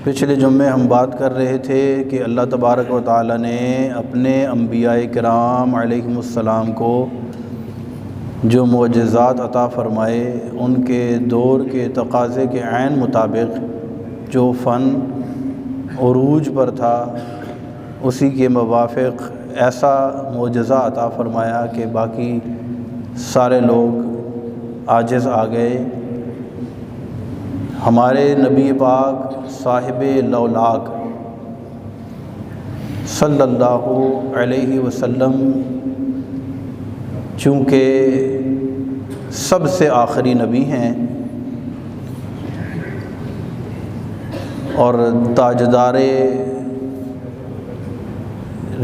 پچھلے جمعے ہم بات کر رہے تھے کہ اللہ تبارک و تعالی نے اپنے انبیاء کرام علیہم السلام کو جو معجزات عطا فرمائے ان کے دور کے تقاضے کے عین مطابق جو فن عروج پر تھا اسی کے موافق ایسا معجزہ عطا فرمایا کہ باقی سارے لوگ عاجز آ گئے۔ ہمارے نبی پاک صاحب لولاک صلی اللہ علیہ وسلم چونکہ سب سے آخری نبی ہیں اور تاجدار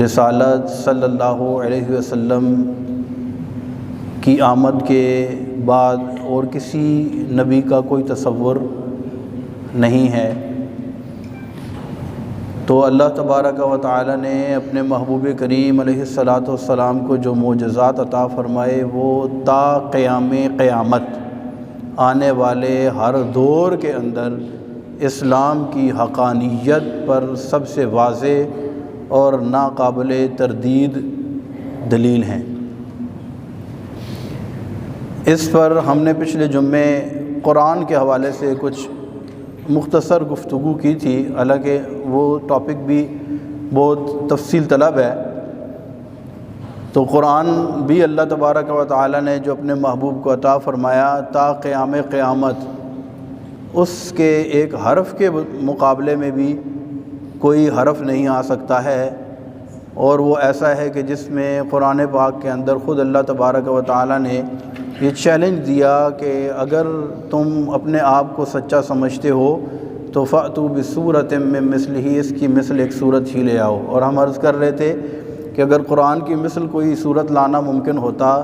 رسالت صلی اللہ علیہ وسلم کی آمد کے بعد اور کسی نبی کا کوئی تصور نہیں ہے، تو اللہ تبارک و تعالی نے اپنے محبوب کریم علیہ السلام کو جو معجزات عطا فرمائے وہ تا قیام قیامت آنے والے ہر دور کے اندر اسلام کی حقانیت پر سب سے واضح اور ناقابل تردید دلیل ہیں۔ اس پر ہم نے پچھلے جمعے قرآن کے حوالے سے کچھ مختصر گفتگو کی تھی، حالانکہ وہ ٹاپک بھی بہت تفصیل طلب ہے۔ تو قرآن بھی اللہ تبارک و تعالی نے جو اپنے محبوب کو عطا فرمایا تا قیام قیامت، اس کے ایک حرف کے مقابلے میں بھی کوئی حرف نہیں آ سکتا ہے، اور وہ ایسا ہے کہ جس میں قرآن پاک کے اندر خود اللہ تبارک و تعالی نے یہ چیلنج دیا کہ اگر تم اپنے آپ کو سچا سمجھتے ہو تو فأتوا بسورۃ من مثلہ، اس کی مثل ایک صورت ہی لے آؤ۔ اور ہم عرض کر رہے تھے کہ اگر قرآن کی مثل کوئی صورت لانا ممکن ہوتا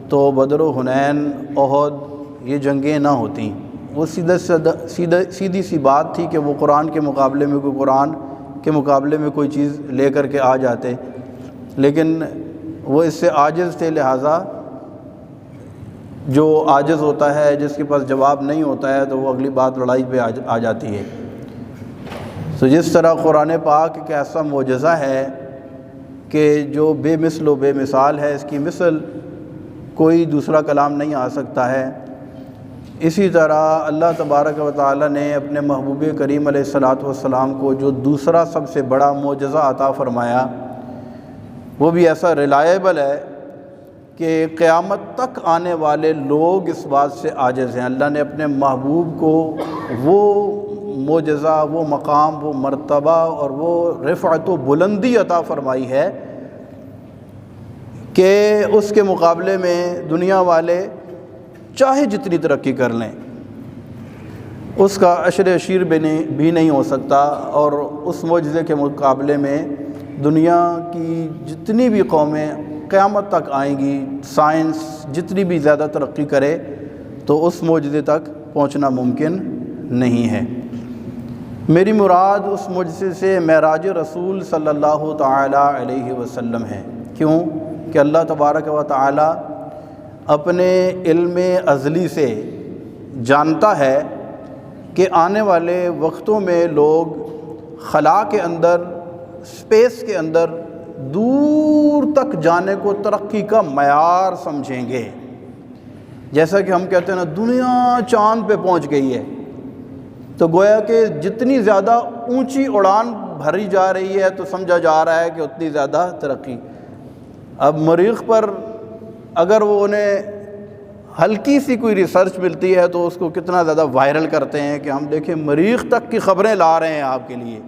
تو بدر و حنین، احد یہ جنگیں نہ ہوتیں۔ وہ سیدھی سی بات تھی کہ وہ قرآن کے مقابلے میں کوئی چیز لے کر کے آ جاتے، لیکن وہ اس سے عاجز تھے، لہٰذا جو عاجز ہوتا ہے، جس کے پاس جواب نہیں ہوتا ہے، تو وہ اگلی بات لڑائی پہ آ جاتی ہے۔ تو جس طرح قرآن پاک ایک ایسا معجزہ ہے کہ جو بے مثل و بے مثال ہے، اس کی مثل کوئی دوسرا کلام نہیں آ سکتا ہے، اسی طرح اللہ تبارک و تعالی نے اپنے محبوب کریم علیہ السلام کو جو دوسرا سب سے بڑا معجزہ عطا فرمایا وہ بھی ایسا ریلائبل ہے کہ قیامت تک آنے والے لوگ اس بات سے عاجز ہیں۔ اللہ نے اپنے محبوب کو وہ معجزہ، وہ مقام، وہ مرتبہ اور وہ رفعت و بلندی عطا فرمائی ہے کہ اس کے مقابلے میں دنیا والے چاہے جتنی ترقی کر لیں اس کا عشر اشیر بھی نہیں ہو سکتا، اور اس معجزے کے مقابلے میں دنیا کی جتنی بھی قومیں قیامت تک آئیں گی، سائنس جتنی بھی زیادہ ترقی کرے تو اس معجزے تک پہنچنا ممکن نہیں ہے۔ میری مراد اس معجزے سے معراج رسول صلی اللہ تعالی علیہ وسلم ہے۔ کیوں؟ کہ اللہ تبارک و تعالی اپنے علم ازلی سے جانتا ہے کہ آنے والے وقتوں میں لوگ خلا کے اندر، اسپیس کے اندر دور تک جانے کو ترقی کا معیار سمجھیں گے۔ جیسا کہ ہم کہتے ہیں نا، دنیا چاند پہ پہنچ گئی ہے، تو گویا کہ جتنی زیادہ اونچی اڑان بھری جا رہی ہے تو سمجھا جا رہا ہے کہ اتنی زیادہ ترقی۔ اب مریخ پر اگر وہ انہیں ہلکی سی کوئی ریسرچ ملتی ہے تو اس کو کتنا زیادہ وائرل کرتے ہیں کہ ہم دیکھیں مریخ تک کی خبریں لا رہے ہیں آپ کے لیے۔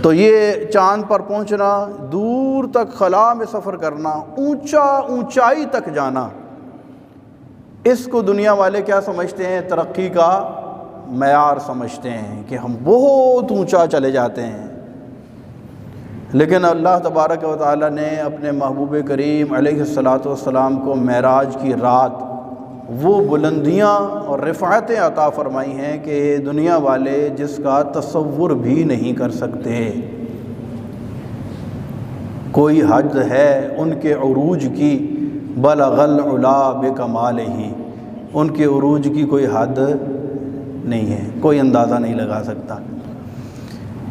تو یہ چاند پر پہنچنا، دور تک خلا میں سفر کرنا، اونچائی تک جانا، اس کو دنیا والے کیا سمجھتے ہیں؟ ترقی کا معیار سمجھتے ہیں کہ ہم بہت اونچا چلے جاتے ہیں۔ لیکن اللہ تبارک و تعالی نے اپنے محبوب کریم علیہ السلام کو معراج کی رات وہ بلندیاں اور رفعتیں عطا فرمائی ہیں کہ دنیا والے جس کا تصور بھی نہیں کر سکتے۔ کوئی حد ہے ان کے عروج کی، بلغ العلا بکمالہ، ان کے عروج کی کوئی حد نہیں ہے، کوئی اندازہ نہیں لگا سکتا۔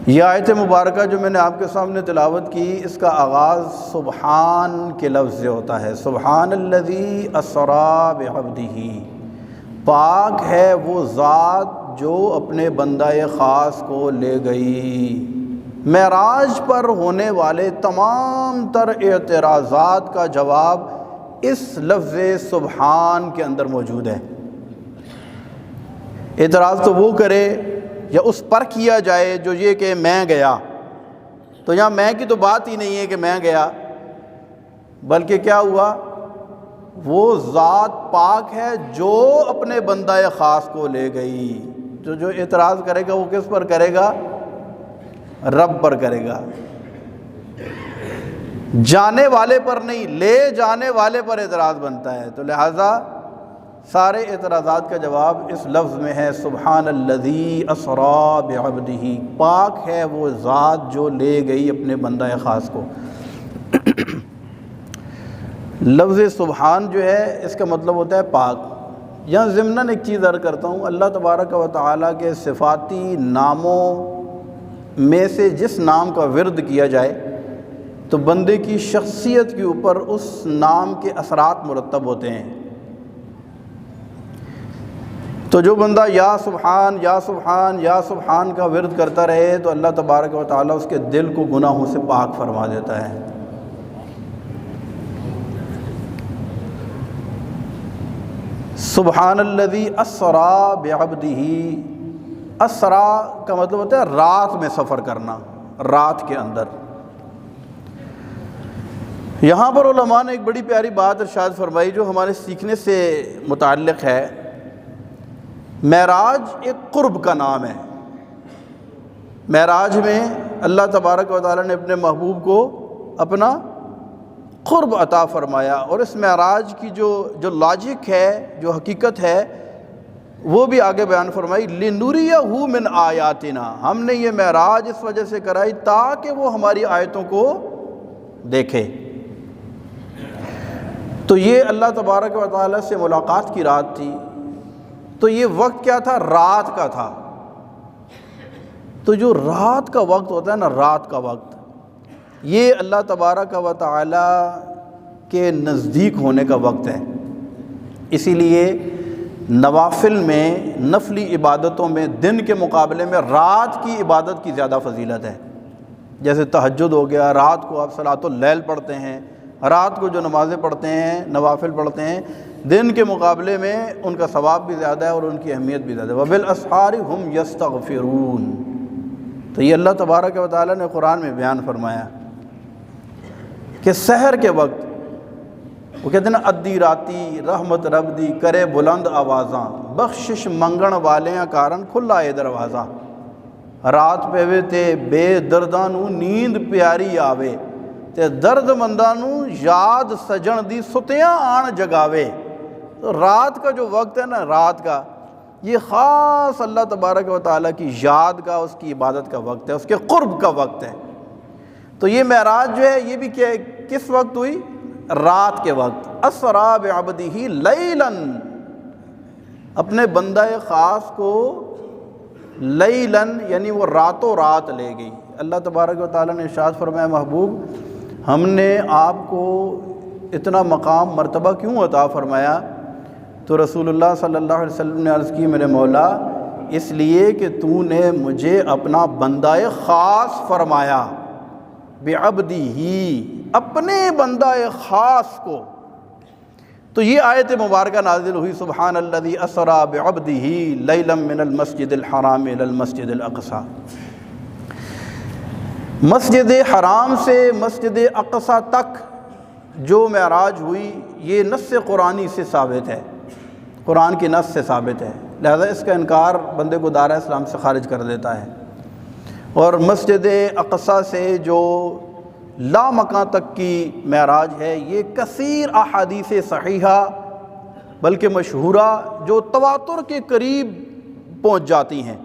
یہ آیت مبارکہ جو میں نے آپ کے سامنے تلاوت کی، اس کا آغاز سبحان کے لفظ سے ہوتا ہے۔ سبحان الذی اسریٰ بعبدہ، پاک ہے وہ ذات جو اپنے بندہ خاص کو لے گئی۔ معراج پر ہونے والے تمام تر اعتراضات کا جواب اس لفظ سبحان کے اندر موجود ہے۔ اعتراض تو وہ کرے یا اس پر کیا جائے جو یہ کہ میں گیا، تو یہاں میں کی تو بات ہی نہیں ہے کہ میں گیا، بلکہ کیا ہوا، وہ ذات پاک ہے جو اپنے بندہ خاص کو لے گئی۔ جو اعتراض کرے گا وہ کس پر کرے گا؟ رب پر کرے گا، جانے والے پر نہیں، لے جانے والے پر اعتراض بنتا ہے۔ تو لہٰذا سارے اعتراضات کا جواب اس لفظ میں ہے، سبحان الذی اسریٰ بعبدہ، پاک ہے وہ ذات جو لے گئی اپنے بندہ خاص کو۔ لفظ سبحان جو ہے اس کا مطلب ہوتا ہے پاک۔ یہاں ضمناً ایک چیز عرض کرتا ہوں، اللہ تبارک و تعالیٰ کے صفاتی ناموں میں سے جس نام کا ورد کیا جائے تو بندے کی شخصیت کے اوپر اس نام کے اثرات مرتب ہوتے ہیں۔ تو جو بندہ یا سبحان یا سبحان یا سبحان کا ورد کرتا رہے تو اللہ تبارک و تعالیٰ اس کے دل کو گناہوں سے پاک فرما دیتا ہے۔ سبحان الذی اسریٰ بعبدہ، اسریٰ کا مطلب ہوتا ہے رات میں سفر کرنا، رات کے اندر۔ یہاں پر علماء نے ایک بڑی پیاری بات ارشاد فرمائی جو ہمارے سیکھنے سے متعلق ہے۔ معراج ایک قرب کا نام ہے۔ معراج میں اللہ تبارک و تعالیٰ نے اپنے محبوب کو اپنا قرب عطا فرمایا، اور اس معراج کی جو لاجک ہے، جو حقیقت ہے، وہ بھی آگے بیان فرمائی، لِنُرِيَهُ مِنْ آیاتنا، ہم نے یہ معراج اس وجہ سے کرائی تاکہ وہ ہماری آیتوں کو دیکھے۔ تو یہ اللہ تبارک و تعالیٰ سے ملاقات کی رات تھی، تو یہ وقت کیا تھا؟ رات کا تھا۔ تو جو رات کا وقت ہوتا ہے نا، رات کا وقت، یہ اللہ تبارک و تعالیٰ کے نزدیک ہونے کا وقت ہے۔ اسی لیے نوافل میں، نفلی عبادتوں میں دن کے مقابلے میں رات کی عبادت کی زیادہ فضیلت ہے۔ جیسے تہجد ہو گیا، رات کو آپ صلاۃ اللیل پڑھتے ہیں، رات کو جو نمازیں پڑھتے ہیں، نوافل پڑھتے ہیں، دن کے مقابلے میں ان کا ثواب بھی زیادہ ہے اور ان کی اہمیت بھی زیادہ ہے۔ وَبِالْأَسْحَارِ هُمْ يَسْتَغْفِرُونَ، تو یہ اللہ تبارک و تعالیٰ نے قرآن میں بیان فرمایا کہ سحر کے وقت وہ کہتے ہیں نا، ادی راتی رحمت رب دی کرے بلند آوازاں، بخشش منگن والیاں کارن کھلا اے دروازہ، رات پہوے تے بے درداں نو نیند پیاری آوے تے درد منداں نو یاد سجن دی ستیاں آن جگاوے۔ تو رات کا جو وقت ہے نا، رات کا، یہ خاص اللہ تبارک و تعالیٰ کی یاد کا، اس کی عبادت کا وقت ہے، اس کے قرب کا وقت ہے۔ تو یہ معراج جو ہے یہ بھی کس وقت ہوئی؟ رات کے وقت۔ اسریٰ بعبدہ لیلاً، اپنے بندہ خاص کو لیلاً یعنی وہ راتوں رات لے گئی۔ اللہ تبارک و تعالیٰ نے ارشاد فرمایا، محبوب ہم نے آپ کو اتنا مقام مرتبہ کیوں عطا فرمایا؟ تو رسول اللہ صلی اللہ علیہ وسلم نے عرض کی، میرے مولا اس لیے کہ تو نے مجھے اپنا بندہ خاص فرمایا، بعبدہ، اپنے بندہ خاص کو۔ تو یہ آیت مبارکہ نازل ہوئی، سبحان الذی اسریٰ بعبدہ لیلا من المسجد الحرام الی المسجد الاقصی۔ مسجد حرام سے مسجد اقصی تک جو معراج ہوئی، یہ نص قرآنی سے ثابت ہے، قرآن کی نص سے ثابت ہے، لہذا اس کا انکار بندے کو دائرہ اسلام سے خارج کر دیتا ہے۔ اور مسجد اقصی سے جو لامکاں تک کی معراج ہے، یہ کثیر احادیث صحیحہ بلکہ مشہورہ جو تواتر کے قریب پہنچ جاتی ہیں،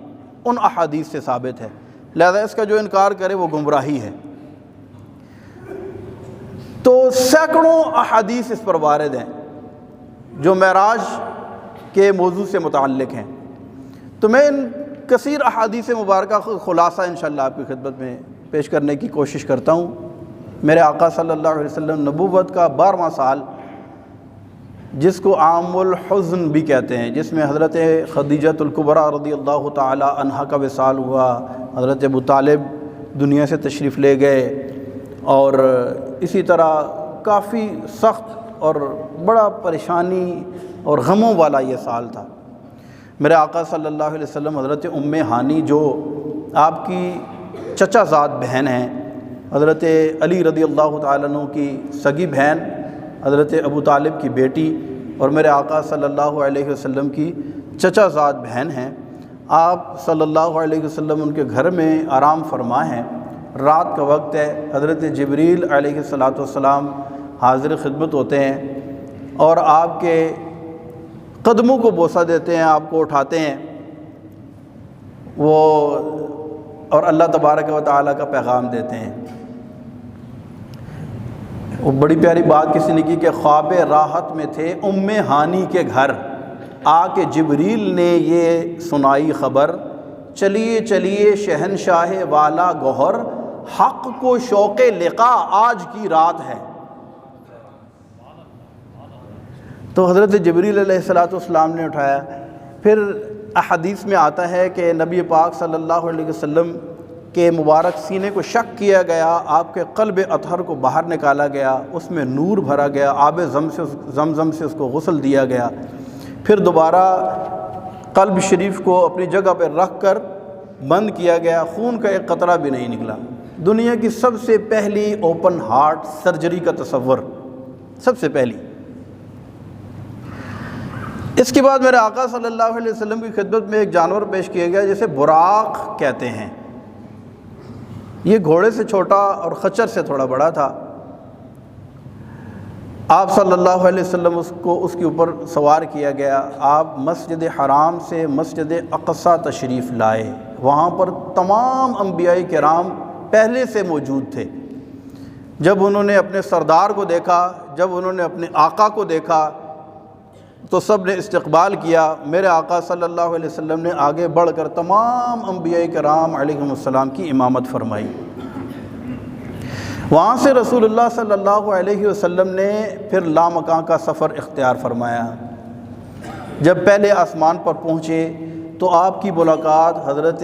ان احادیث سے ثابت ہے، لہذا اس کا جو انکار کرے وہ گمراہی ہے۔ تو سینکڑوں احادیث اس پر وارد ہیں جو معراج کے موضوع سے متعلق ہیں۔ تو میں ان کثیر احادیث مبارکہ کا خلاصہ انشاءاللہ آپ کی خدمت میں پیش کرنے کی کوشش کرتا ہوں۔ میرے آقا صلی اللہ علیہ وسلم نبوت کا 12واں سال، جس کو عام الحزن بھی کہتے ہیں، جس میں حضرت خدیجۃ الکبریٰ رضی اللہ تعالی عنہا کا وصال ہوا، حضرت ابو طالب دنیا سے تشریف لے گئے، اور اسی طرح کافی سخت اور بڑا پریشانی اور غموں والا یہ سال تھا۔ میرے آقا صلی اللہ علیہ وسلم حضرت ام ہانی، جو آپ کی چچا زاد بہن ہیں، حضرت علی رضی اللہ تعالیٰ عنہ کی سگی بہن، حضرت ابو طالب کی بیٹی، اور میرے آقا صلی اللہ علیہ وسلم کی چچا زاد بہن ہیں۔ آپ صلی اللہ علیہ وسلم ان کے گھر میں آرام فرما ہیں، رات کا وقت ہے، حضرت جبریل علیہ السلام حاضر خدمت ہوتے ہیں اور آپ کے قدموں کو بوسہ دیتے ہیں، آپ کو اٹھاتے ہیں وہ، اور اللہ تبارک و تعالیٰ کا پیغام دیتے ہیں۔ وہ بڑی پیاری بات کسی نے کی کہ خواب راحت میں تھے ام ہانی کے گھر، آ کے جبریل نے یہ سنائی خبر، چلیے چلیے شہنشاہ والا گوہر، حق کو شوق لقا آج کی رات ہے۔ تو حضرت جبریل علیہ السلام نے اٹھایا۔ پھر احادیث میں آتا ہے کہ نبی پاک صلی اللہ علیہ وسلم کے مبارک سینے کو شق کیا گیا، آپ کے قلب اطہر کو باہر نکالا گیا، اس میں نور بھرا گیا، آب زمزم سے اس کو غسل دیا گیا، پھر دوبارہ قلب شریف کو اپنی جگہ پہ رکھ کر بند کیا گیا، خون کا ایک قطرہ بھی نہیں نکلا۔ دنیا کی سب سے پہلی اوپن ہارٹ سرجری کا تصور، سب سے پہلی۔ اس کے بعد میرے آقا صلی اللہ علیہ وسلم کی خدمت میں ایک جانور پیش کیا گیا جسے براق کہتے ہیں۔ یہ گھوڑے سے چھوٹا اور خچر سے تھوڑا بڑا تھا۔ آپ صلی اللہ علیہ وسلم اس کے اوپر سوار کیا گیا۔ آپ مسجد حرام سے مسجد اقصی تشریف لائے، وہاں پر تمام انبیاء کرام پہلے سے موجود تھے۔ جب انہوں نے اپنے سردار کو دیکھا، جب انہوں نے اپنے آقا کو دیکھا، تو سب نے استقبال کیا۔ میرے آقا صلی اللہ علیہ وسلم نے آگے بڑھ کر تمام انبیاء کرام علیہم السلام کی امامت فرمائی۔ وہاں سے رسول اللہ صلی اللہ علیہ وسلم نے پھر لامکان کا سفر اختیار فرمایا۔ جب پہلے آسمان پر پہنچے تو آپ کی ملاقات حضرت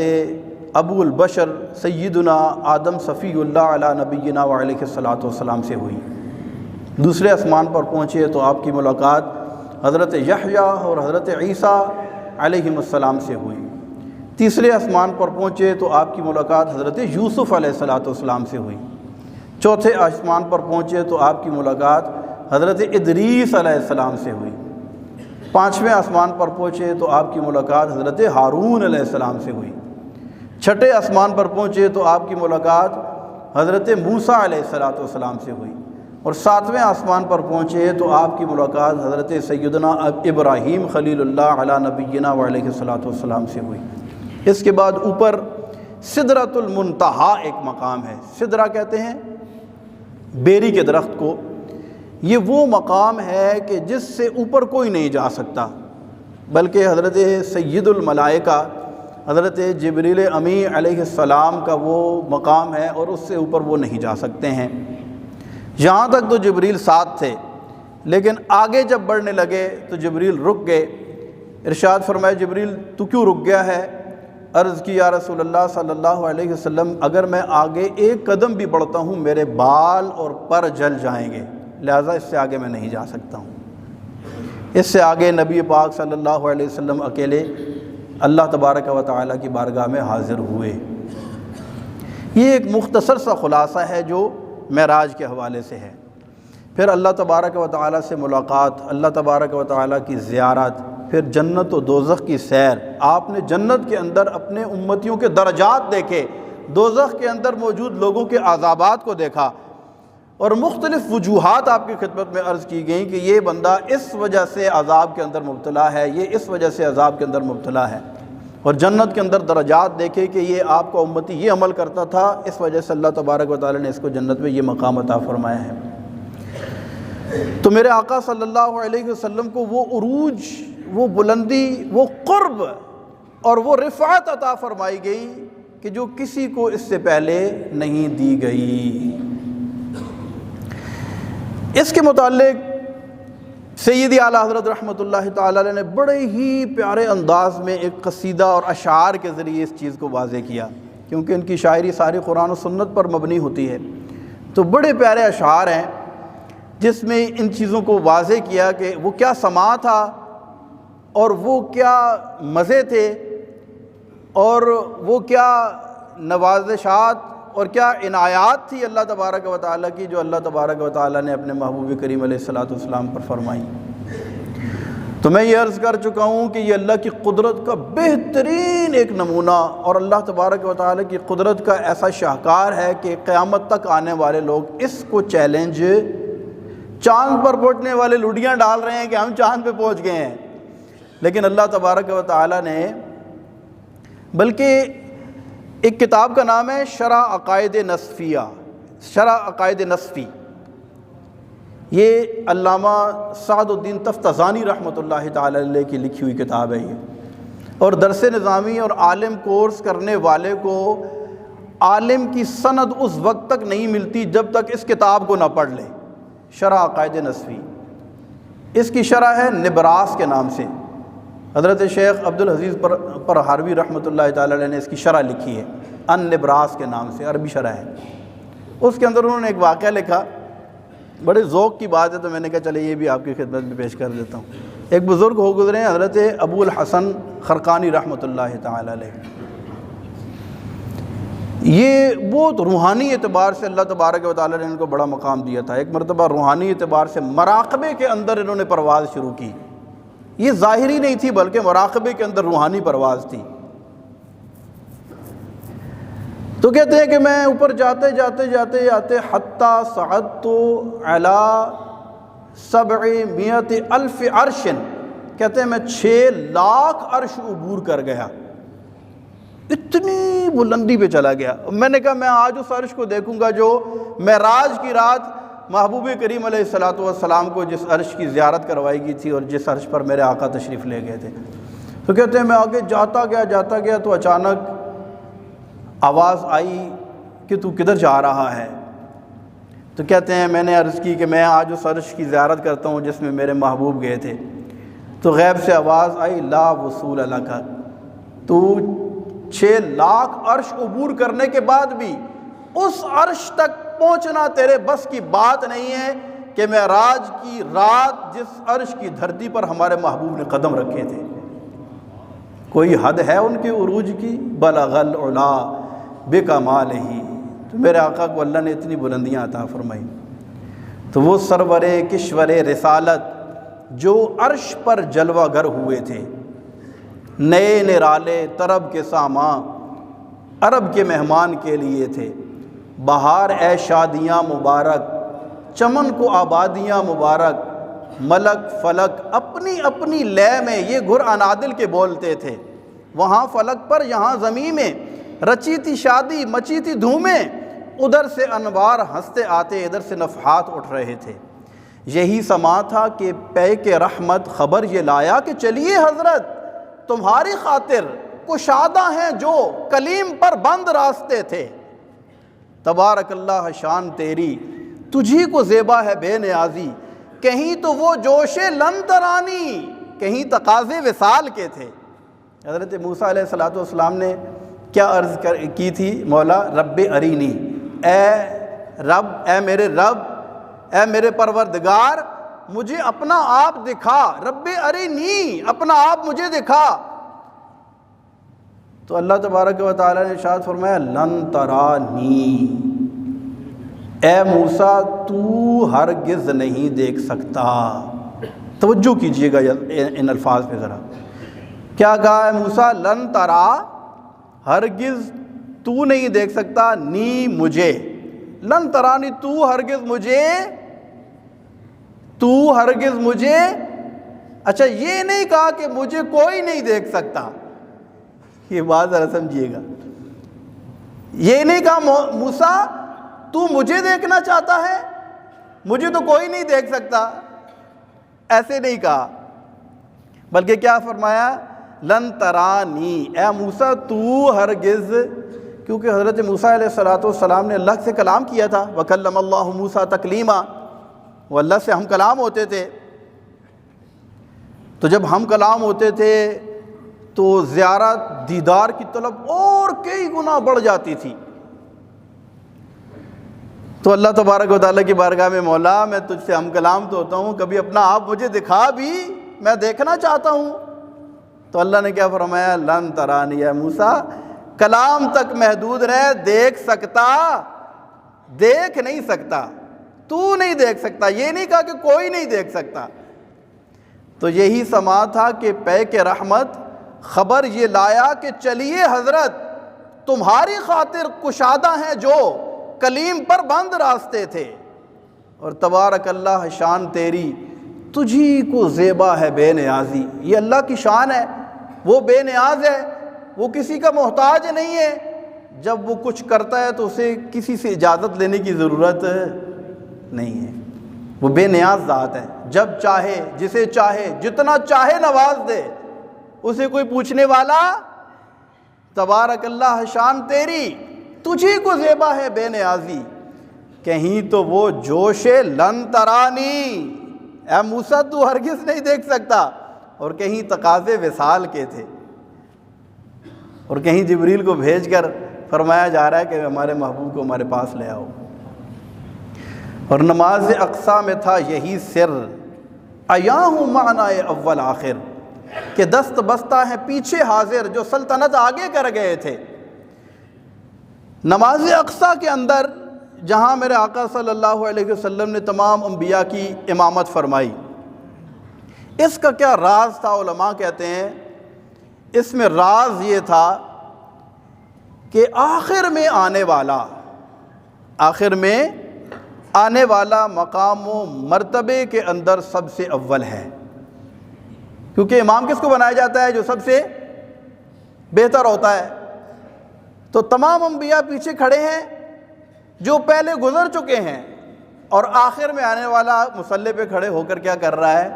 ابو البشر سیدنا آدم صفی اللہ علیہ نبینا وعلیہ السلام سے ہوئی۔ دوسرے آسمان پر پہنچے تو آپ کی ملاقات حضرت یحییٰ اور حضرت عیسیٰ علیہم السلام سے ہوئی۔ تیسرے آسمان پر پہنچے تو آپ کی ملاقات حضرت یوسف علیہ السلام سے ہوئی۔ چوتھے آسمان پر پہنچے تو آپ کی ملاقات حضرت ادریس علیہ السلام سے ہوئی۔ پانچویں آسمان پر پہنچے تو آپ کی ملاقات حضرت ہارون علیہ السلام سے ہوئی۔ چھٹے آسمان پر پہنچے تو آپ کی ملاقات حضرت موسیٰ علیہ السلام سے ہوئی، اور ساتویں آسمان پر پہنچے تو آپ کی ملاقات حضرت سیدنا ابراہیم خلیل اللہ علیہ نبینا وعلیہ السلام سے ہوئی۔ اس کے بعد اوپر سدرۃ المنتہا ایک مقام ہے۔ سدرہ کہتے ہیں بیری کے درخت کو۔ یہ وہ مقام ہے کہ جس سے اوپر کوئی نہیں جا سکتا، بلکہ حضرت سید الملائکہ حضرت جبریل امی علیہ السلام کا وہ مقام ہے، اور اس سے اوپر وہ نہیں جا سکتے ہیں۔ یہاں تک تو جبریل ساتھ تھے، لیکن آگے جب بڑھنے لگے تو جبریل رک گئے۔ ارشاد فرمایا، جبریل تو کیوں رک گیا ہے؟ عرض کی، یا رسول اللہ صلی اللہ علیہ وسلم، اگر میں آگے ایک قدم بھی بڑھتا ہوں میرے بال اور پر جل جائیں گے، لہٰذا اس سے آگے میں نہیں جا سکتا ہوں۔ اس سے آگے نبی پاک صلی اللہ علیہ وسلم اکیلے اللہ تبارک و تعالیٰ کی بارگاہ میں حاضر ہوئے۔ یہ ایک مختصر سا خلاصہ ہے جو معراج کے حوالے سے ہے۔ پھر اللہ تبارک و تعالیٰ سے ملاقات، اللہ تبارک و تعالیٰ کی زیارت، پھر جنت و دوزخ کی سیر۔ آپ نے جنت کے اندر اپنے امتیوں کے درجات دیکھے، دوزخ کے اندر موجود لوگوں کے عذابات کو دیکھا، اور مختلف وجوہات آپ کی خدمت میں عرض کی گئیں کہ یہ بندہ اس وجہ سے عذاب کے اندر مبتلا ہے، یہ اس وجہ سے عذاب کے اندر مبتلا ہے۔ اور جنت کے اندر درجات دیکھے کہ یہ آپ کا امتی یہ عمل کرتا تھا، اس وجہ سے اللہ تبارک و تعالیٰ نے اس کو جنت میں یہ مقام عطا فرمایا ہے۔ تو میرے آقا صلی اللہ علیہ وسلم کو وہ عروج، وہ بلندی، وہ قرب اور وہ رفعت عطا فرمائی گئی کہ جو کسی کو اس سے پہلے نہیں دی گئی۔ اس کے متعلق سیدی اعلیٰ حضرت رحمۃ اللہ تعالی علیہ نے بڑے ہی پیارے انداز میں ایک قصیدہ اور اشعار کے ذریعے اس چیز کو واضح کیا، کیونکہ ان کی شاعری ساری قرآن و سنت پر مبنی ہوتی ہے، تو بڑے پیارے اشعار ہیں جس میں ان چیزوں کو واضح کیا کہ وہ کیا سما تھا اور وہ کیا مزے تھے اور وہ کیا نوازشات اور کیا عنایات تھی اللہ تبارک و تعالیٰ کی، جو اللہ تبارک و تعالیٰ نے اپنے محبوب کریم علیہ الصلوۃ والسلام پر فرمائی۔ تو میں یہ عرض کر چکا ہوں کہ یہ اللہ کی قدرت کا بہترین ایک نمونہ اور اللہ تبارک و تعالیٰ کی قدرت کا ایسا شاہکار ہے کہ قیامت تک آنے والے لوگ اس کو چیلنج، چاند پر پہنچنے والے لڈیاں ڈال رہے ہیں کہ ہم چاند پہ پہنچ گئے ہیں، لیکن اللہ تبارک و تعالیٰ نے، بلکہ ایک کتاب کا نام ہے شرح عقائد نصفیہ، شرح عقائد نصفی، یہ علامہ سعد الدین تفتزانی رحمۃ اللہ تعالی علیہ کی لکھی ہوئی کتاب ہے یہ، اور درس نظامی اور عالم کورس کرنے والے کو عالم کی سند اس وقت تک نہیں ملتی جب تک اس کتاب کو نہ پڑھ لے۔ شرح عقائد نصفی، اس کی شرح ہے نبراس کے نام سے، حضرت شیخ عبدالعزیز پرہاروی رحمۃ اللہ تعالی علیہ نے اس کی شرح لکھی ہے، ان نبراس کے نام سے، عربی شرح ہے۔ اس کے اندر انہوں نے ایک واقعہ لکھا، بڑے ذوق کی بات ہے تو میں نے کہا چلے یہ بھی آپ کی خدمت میں پیش کر دیتا ہوں۔ ایک بزرگ ہو گزرے ہیں حضرت ابو الحسن خرقانی رحمۃ اللہ تعالی علیہ، یہ بہت روحانی اعتبار سے اللہ تبارک و تعالیٰ نے ان کو بڑا مقام دیا تھا۔ ایک مرتبہ روحانی اعتبار سے مراقبے کے اندر انہوں نے پرواز شروع کی، یہ ظاہری نہیں تھی بلکہ مراقبے کے اندر روحانی پرواز تھی۔ تو کہتے ہیں کہ میں اوپر جاتے جاتے جاتے جاتے حتیٰ صعدت علی 700,000 عرش، کہتے ہیں میں 6 لاکھ عرش عبور کر گیا، اتنی بلندی پہ چلا گیا۔ میں نے کہا میں آج اس عرش کو دیکھوں گا جو معراج کی رات محبوب کریم علیہ الصلوۃ والسلام کو جس عرش کی زیارت کروائی گئی تھی اور جس عرش پر میرے آقا تشریف لے گئے تھے۔ تو کہتے ہیں میں آگے جاتا گیا تو اچانک آواز آئی کہ تو کدھر جا رہا ہے؟ تو کہتے ہیں میں نے عرض کی کہ میں آج اس عرش کی زیارت کرتا ہوں جس میں میرے محبوب گئے تھے۔ تو غیب سے آواز آئی لا وصول لک، تو 6 لاکھ عرش عبور کرنے کے بعد بھی اس عرش تک پہنچنا تیرے بس کی بات نہیں ہے کہ معراج کی رات جس عرش کی دھرتی پر ہمارے محبوب نے قدم رکھے تھے، کوئی حد ہے ان کے عروج کی؟ بلغ العلا بکمالہ، تو میرے آقا کو اللہ نے اتنی بلندیاں عطا فرمائی۔ تو وہ سرور کشور رسالت جو عرش پر جلوہ گر ہوئے تھے، نئے نرالے طرب کے ساماں عرب کے مہمان کے لیے تھے، بہار اے شادیاں مبارک، چمن کو آبادیاں مبارک، ملک فلک اپنی اپنی لے میں، یہ گھر انادل کے بولتے تھے، وہاں فلک پر یہاں زمین میں، رچی تھی شادی مچی تھی دھومیں، ادھر سے انوار ہنستے آتے ادھر سے نفحات اٹھ رہے تھے۔ یہی سما تھا کہ پے کے رحمت خبر یہ لایا کہ چلیے حضرت تمہاری خاطر کشادہ ہیں جو کلیم پر بند راستے تھے، تبارک اللہ شان تیری تجھی کو زیبا ہے بے نیازی، کہیں تو وہ جوش لن ترانی، کہیں تقاضے وصال کے تھے۔ حضرت موسیٰ علیہ السلام نے کیا عرض کی تھی؟ مولا رب ارینی، اے رب، اے میرے رب، اے میرے پروردگار مجھے اپنا آپ دکھا، رب ارینی، اپنا آپ مجھے دکھا۔ تو اللہ تبارک و تعالیٰ نے ارشاد فرمایا لن ترانی، اے موسیٰ تو ہرگز نہیں دیکھ سکتا۔ توجہ کیجئے گا ان الفاظ پہ ذرا، کیا کہا ہے موسیٰ؟ لن ترا، ہرگز تو نہیں دیکھ سکتا، نی مجھے، لن ترانی تو ہرگز مجھے، تو ہرگز مجھے۔ اچھا یہ نہیں کہا کہ مجھے کوئی نہیں دیکھ سکتا، یہ بات ذرا سمجھیے گا، یہ نہیں کہا موسیٰ تو مجھے دیکھنا چاہتا ہے، مجھے تو کوئی نہیں دیکھ سکتا، ایسے نہیں کہا، بلکہ کیا فرمایا؟ لن ترانی، اے موسیٰ تو ہرگز، کیونکہ حضرت موسیٰ علیہ السلام نے اللہ سے کلام کیا تھا، وَكَلَّمَ اللَّهُ مُوسَىٰ تَكْلِيمًا، وہ اللہ سے ہم کلام ہوتے تھے۔ تو جب ہم کلام ہوتے تھے تو زیارت دیدار کی طلب اور کئی گنا بڑھ جاتی تھی۔ تو اللہ تبارک و تعالیٰ کی بارگاہ میں، مولا میں تجھ سے ہم کلام تو ہوتا ہوں، کبھی اپنا آپ مجھے دکھا بھی، میں دیکھنا چاہتا ہوں۔ تو اللہ نے کیا فرمایا؟ لن ترانی، اے موسیٰ کلام تک محدود رہ، دیکھ سکتا، دیکھ نہیں سکتا، تو نہیں دیکھ سکتا، یہ نہیں کہا کہ کوئی نہیں دیکھ سکتا۔ تو یہی سما تھا کہ پیک رحمت خبر یہ لایا کہ چلیے حضرت تمہاری خاطر کشادہ ہیں جو کلیم پر بند راستے تھے، اور تبارک اللہ شان تیری، تجھی کو زیبا ہے بے نیازی۔ یہ اللہ کی شان ہے، وہ بے نیاز ہے، وہ کسی کا محتاج نہیں ہے۔ جب وہ کچھ کرتا ہے تو اسے کسی سے اجازت لینے کی ضرورت نہیں ہے، وہ بے نیاز ذات ہے، جب چاہے جسے چاہے جتنا چاہے نواز دے، اسے کوئی پوچھنے والا۔ تبارک اللہ شان تیری، تجھی کو زیبا ہے بے نیازی۔ کہیں تو وہ جوش لن ترانی، اے موسیٰ تو ہرگز نہیں دیکھ سکتا، اور کہیں تقاضے وصال کے تھے، اور کہیں جبریل کو بھیج کر فرمایا جا رہا ہے کہ ہمارے محبوب کو ہمارے پاس لے آؤ۔ اور نماز اقصیٰ میں تھا یہی سر، عیاں ہوں معنی اول آخر، کہ دست بستہ ہیں پیچھے حاضر جو سلطنت آگے کر گئے تھے۔ نماز اقصیٰ کے اندر جہاں میرے آقا صلی اللہ علیہ وسلم نے تمام انبیاء کی امامت فرمائی، اس کا کیا راز تھا؟ علماء کہتے ہیں اس میں راز یہ تھا کہ آخر میں آنے والا مقام و مرتبے کے اندر سب سے اول ہے، کیونکہ امام کس کو بنایا جاتا ہے؟ جو سب سے بہتر ہوتا ہے۔ تو تمام انبیاء پیچھے کھڑے ہیں جو پہلے گزر چکے ہیں، اور آخر میں آنے والا مصلی پہ کھڑے ہو کر کیا کر رہا ہے؟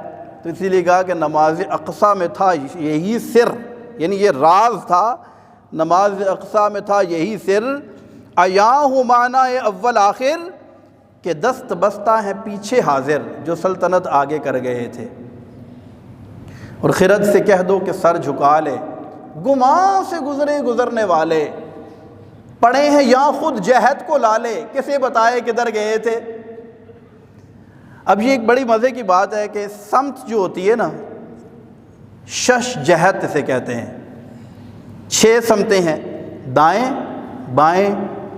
تو اسی لیے کہا کہ نماز اقصیٰ میں تھا یہی سر، یعنی یہ راز تھا، نماز اقصیٰ میں تھا یہی سر، عیاں ہوں معنی اول آخر، کہ دست بستہ ہیں پیچھے حاضر جو سلطنت آگے کر گئے تھے۔ اور خرد سے کہہ دو کہ سر جھکا لے، گماں سے گزرنے والے، پڑے ہیں یا خود جہد کو لالے، کسے بتائے کدھر گئے تھے۔ اب یہ ایک بڑی مزے کی بات ہے کہ سمت جو ہوتی ہے نا، شش جہت سے کہتے ہیں، 6 سمتیں ہیں، دائیں بائیں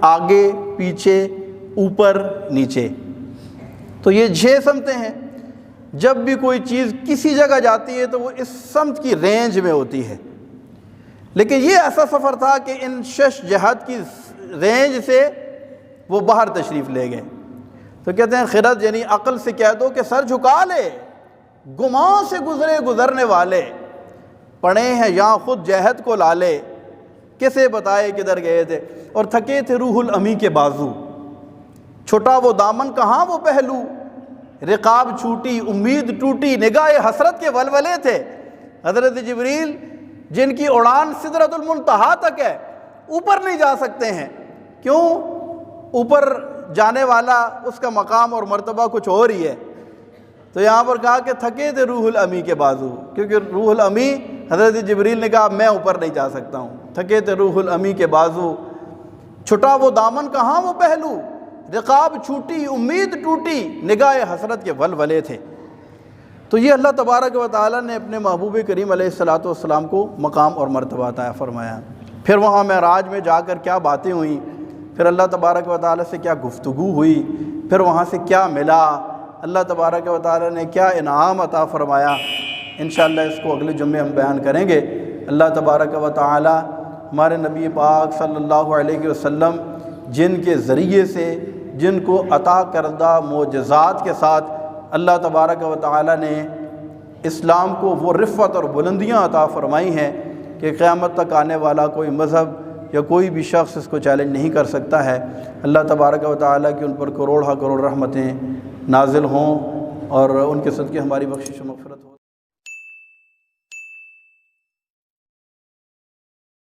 آگے پیچھے اوپر نیچے، تو یہ 6 سمتیں ہیں۔ جب بھی کوئی چیز کسی جگہ جاتی ہے تو وہ اس سمت کی رینج میں ہوتی ہے، لیکن یہ ایسا سفر تھا کہ ان 6 جہت کی رینج سے وہ باہر تشریف لے گئے۔ تو کہتے ہیں خرد یعنی عقل سے کہہ دو کہ سر جھکا لے، گماں سے گزرنے والے، پڑے ہیں یا خود جہد کو لالے، کسے بتائے کدھر گئے تھے۔ اور تھکے تھے روح الامی کے بازو، چھٹا وہ دامن کہاں وہ پہلو، رقاب چھوٹی امید ٹوٹی، نگاہ حسرت کے ولولے تھے۔ حضرت جبریل جن کی اڑان سدرۃ المنتہا تک ہے، اوپر نہیں جا سکتے ہیں، کیوں؟ اوپر جانے والا اس کا مقام اور مرتبہ کچھ اور ہی ہے۔ تو یہاں پر کہا کہ تھکے تھے روح الامی کے بازو، کیونکہ روح الامی، حضرت جبریل نے کہا میں اوپر نہیں جا سکتا ہوں، تھکے تھے روح الامی کے بازو، چھٹا وہ دامن کہاں وہ پہلو، رقاب چھوٹی امید ٹوٹی، نگاہ حسرت کے ولولے تھے۔ تو یہ اللہ تبارک و تعالیٰ نے اپنے محبوب کریم علیہ السلام کو مقام اور مرتبہ عطا فرمایا۔ پھر وہاں معراج میں جا کر کیا باتیں ہوئیں، پھر اللہ تبارک و تعالیٰ سے کیا گفتگو ہوئی، پھر وہاں سے کیا ملا، اللہ تبارک و تعالیٰ نے کیا انعام عطا فرمایا، انشاءاللہ اس کو اگلے جمعے ہم بیان کریں گے۔ اللہ تبارک و تعالیٰ ہمارے نبی پاک صلی اللہ علیہ وسلم جن کے ذریعے سے جن کو عطا کردہ معجزات کے ساتھ اللہ تبارک و تعالیٰ نے اسلام کو وہ رفعت اور بلندیاں عطا فرمائی ہیں کہ قیامت تک آنے والا کوئی مذہب یا کوئی بھی شخص اس کو چیلنج نہیں کر سکتا ہے۔ اللہ تبارک و تعالیٰ کی ان پر کروڑ رحمتیں نازل ہوں، اور ان کے صدقے ہماری بخشش و مغفرت ہو۔